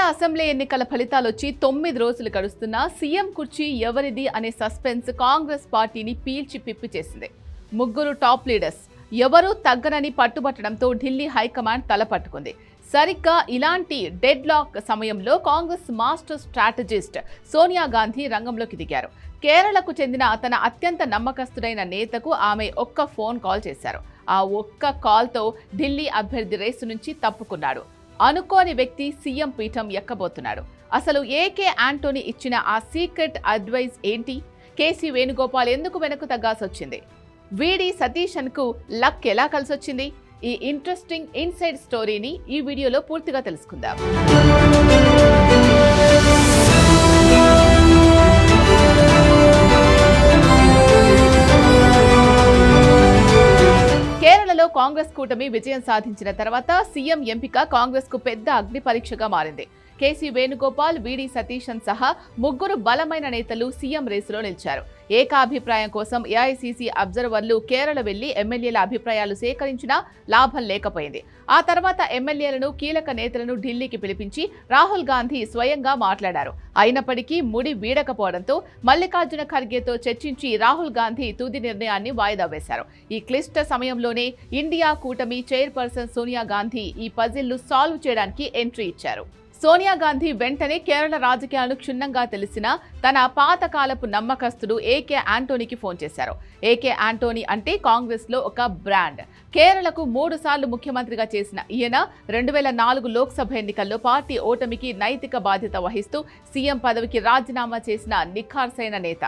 Assembly ఎన్నికల ఫలితాలొచ్చి 9 రోజులు గడుస్తున్నా సీఎం కుర్చీ ఎవరిది అనే సస్పెన్స్ కాంగ్రెస్ పార్టీని పీల్చి పిప్పి చేసింది. ముగ్గురు టాప్ లీడర్స్ ఎవరూ తగ్గనని పట్టుబట్టడంతో ఢిల్లీ హైకమాండ్ తలపట్టుకుంది. సరిగ్గా ఇలాంటి డెడ్ లాక్ సమయంలో కాంగ్రెస్ మాస్టర్ స్ట్రాటజిస్ట్ సోనియా గాంధీ రంగంలోకి దిగారు. కేరళకు చెందిన తన అత్యంత నమ్మకస్తుడైన నేతకు ఆమె ఒక్క ఫోన్ కాల్ చేశారు. ఆ ఒక్క కాల్తో ఢిల్లీ అభ్యర్థి రేసు నుంచి తప్పుకున్నాడు. అనుకోని వ్యక్తి సీఎం పీఠం ఎక్కబోతున్నాడు. అసలు ఏకే ఆంటోనీ ఇచ్చిన ఆ సీక్రెట్ అడ్వైస్ ఏంటి? కేసీ వేణుగోపాల్ ఎందుకు వెనక్కు తగ్గాల్సొచ్చింది? వీడి సతీషన్కు లక్ ఎలా కలిసొచ్చింది? ఈ ఇంట్రెస్టింగ్ ఇన్సైడ్ స్టోరీని ఈ వీడియోలో పూర్తిగా తెలుసుకుందాం. కేరళలో కాంగ్రెస్ కూటమి విజయం సాధించిన తర్వాత సీఎం ఎంపిక కాంగ్రెస్ కు పెద్ద అగ్ని పరీక్షగా మారింది. కేసీ వేణుగోపాల్, వీడి సతీషన్ సహా ముగ్గురు బలమైన నేతలు సీఎం రేసులో నిలిచారు. ఏకాభిప్రాయం కోసం ఏఐసీసీ అబ్జర్వర్లు కేరళ వెళ్లి ఎమ్మెల్యేల అభిప్రాయాలు సేకరించినా లాభం లేకపోయింది. ఆ తర్వాత ఎమ్మెల్యేలను, కీలక నేతలను ఢిల్లీకి పిలిపించి రాహుల్ గాంధీ స్వయంగా మాట్లాడారు. అయినప్పటికీ ముడి వీడకపోవడంతో మల్లికార్జున ఖర్గేతో చర్చించి రాహుల్ గాంధీ తుది నిర్ణయాన్ని వాయిదా వేశారు. ఈ క్లిష్ట సమయంలోనే ఇండియా కూటమి చైర్పర్సన్ సోనియా గాంధీ ఈ పజిల్ను సాల్వ్ చేయడానికి ఎంట్రీ ఇచ్చారు. సోనియా గాంధీ వెంటనే కేరళ రాజకీయాలను క్షుణ్ణంగా తెలిసిన తన పాతకాలపు నమ్మకస్తుడు ఏకే ఆంటోనీకి ఫోన్ చేశారు. ఏకే ఆంటోనీ అంటే కాంగ్రెస్ లో ఒక బ్రాండ్. కేరళకు 3 సార్లు ముఖ్యమంత్రిగా చేసిన ఈయన 2004 లోక్సభ ఎన్నికల్లో పార్టీ ఓటమికి నైతిక బాధ్యత వహిస్తూ సీఎం పదవికి రాజీనామా చేసిన నిఖార్సైన నేత.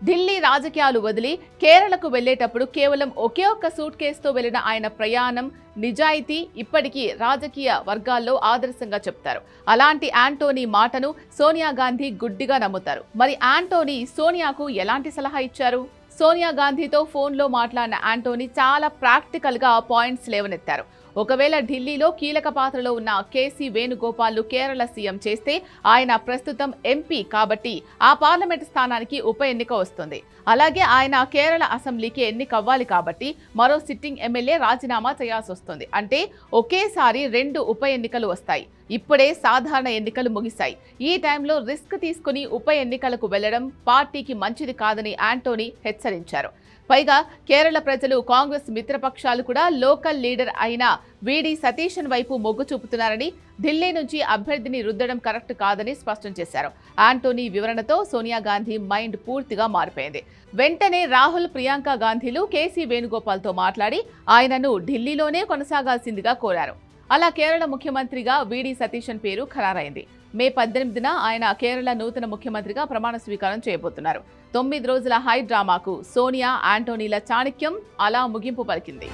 ఢిల్లీ రాజకీయాలు వదిలి కేరళకు వెళ్లేటప్పుడు కేవలం ఒకే ఒక్క సూట్ కేసుతో వెళ్లిన ఆయన ప్రయాణం, నిజాయితీ ఇప్పటికీ రాజకీయ వర్గాల్లో ఆదర్శంగా చెప్తారు. అలాంటి ఆంటోనీ మాటను సోనియా గాంధీ గుడ్డిగా నమ్ముతారు. మరి ఆంటోనీ సోనియాకు ఎలాంటి సలహా ఇచ్చారు? సోనియా గాంధీతో ఫోన్లో మాట్లాడిన ఆంటోనీ చాలా ప్రాక్టికల్గా పాయింట్స్ లేవనెత్తారు. ఒకవేళ ఢిల్లీలో కీలక పాత్రలో ఉన్న కేసీ వేణుగోపాల్ను కేరళ సీఎం చేస్తే ఆయన ప్రస్తుతం ఎంపీ కాబట్టి ఆ పార్లమెంటు స్థానానికి ఉప ఎన్నిక వస్తుంది. అలాగే ఆయన కేరళ అసెంబ్లీకి ఎన్నికవ్వాలి కాబట్టి మరో సిట్టింగ్ ఎమ్మెల్యే రాజీనామా చేయాల్సి వస్తుంది. అంటే ఒకేసారి 2 ఉప ఎన్నికలు వస్తాయి. ఇప్పుడే సాధారణ ఎన్నికలు ముగిశాయి. ఈ టైంలో రిస్క్ తీసుకుని ఉప ఎన్నికలకు వెళ్లడం పార్టీకి మంచిది కాదని ఆంటోనీ హెచ్చరించారు. పైగా కేరళ ప్రజలు, కాంగ్రెస్ మిత్రపక్షాలు కూడా లోకల్ లీడర్ అయిన వీడి సతీషన్ వైపు మొగ్గు చూపుతున్నారని, ఢిల్లీ నుంచి అభ్యర్థిని రుద్దడం కరెక్ట్ కాదని స్పష్టం చేశారు. ఆంటోనీ వివరణతో సోనియా గాంధీ మైండ్ పూర్తిగా మారిపోయింది. వెంటనే రాహుల్, ప్రియాంక గాంధీలు కేసీ వేణుగోపాల్తో మాట్లాడి ఆయనను ఢిల్లీలోనే కొనసాగాల్సిందిగా కోరారు. అలా కేరళ ముఖ్యమంత్రిగా వీడి సతీషన్ పేరు ఖరారైంది. మే 18న ఆయన కేరళ నూతన ముఖ్యమంత్రిగా ప్రమాణ స్వీకారం చేయబోతున్నారు. 9 రోజుల హై డ్రామాకు సోనియా, ఆంటోనీల చాణక్యం అలా ముగింపు పలికింది.